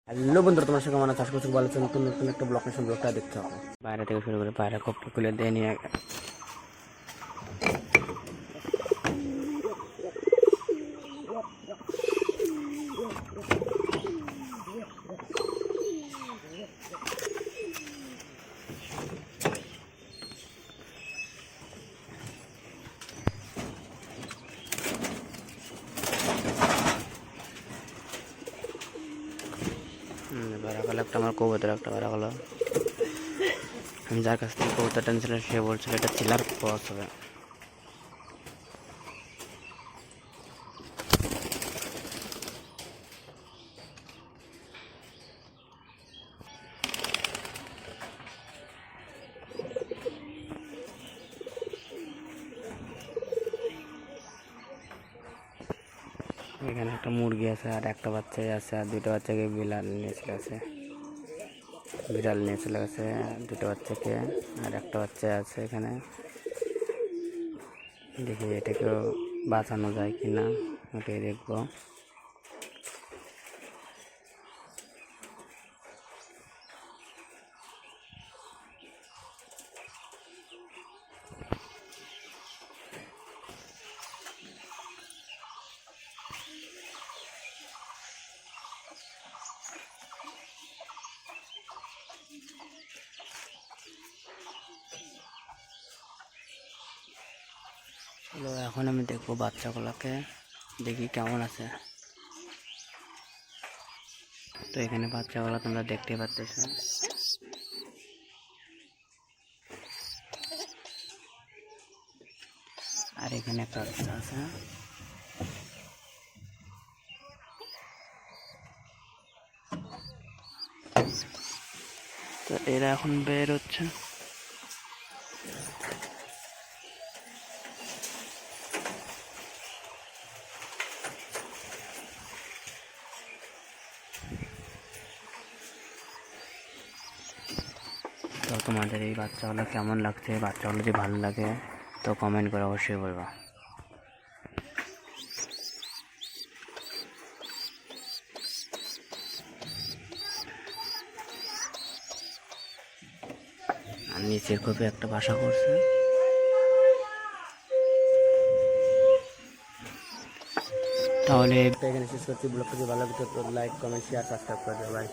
Hello বন্ধুরা, তোমার সঙ্গে আমার চাষ করতে ভালো আছো। নতুন নতুন একটা ব্লগটা দেখতে হবে। বাইরে থেকে শুরু করে বাইরে কপটা খুলে দিয়ে নিয়ে বেড়া গেলো একটা, আমার কবুতর একটা বেড়া গেলো। আমি যার কাছ থেকে কবুতরটা নিয়েছিলাম সে বলছিল এটা চিলার ক্রস হবে। এখানে একটা মুরগি আছে আর একটা বাচ্চাই আছে, আর দুটো বাচ্চাকে বিড়াল নিয়ে চলে গেছে। বিড়াল নিয়ে চলে গেছে দুটো বাচ্চাকে, আর একটা বাচ্চা আছে এখানে। দেখি এটাকেও বাঁচানো যায় কি না, ওটাই দেখবো। চলো এখন আমি দেখবো বাচ্চাগুলোকে, দেখি কেমন আছে। তো এখানে বাচ্চাগুলো তোমরা দেখতে পাচ্ছ, আর এখানে একটা বাচ্চা আছে। তো এরা এখন বের হচ্ছে। তো তোমাদের এই বাচ্চাগুলো কেমন লাগছে? বাচ্চাগুলো যদি ভালো লাগে তো কমেন্ট করে অবশ্যই বলবা। আর নিচের কপি একটা বাসা করছে। তাহলে এখানে শেষ করছি। ব্লগটা যদি ভালো লাগে তো লাইক, কমেন্ট, শেয়ার, সাবস্ক্রাইব করে দেবে ভাই।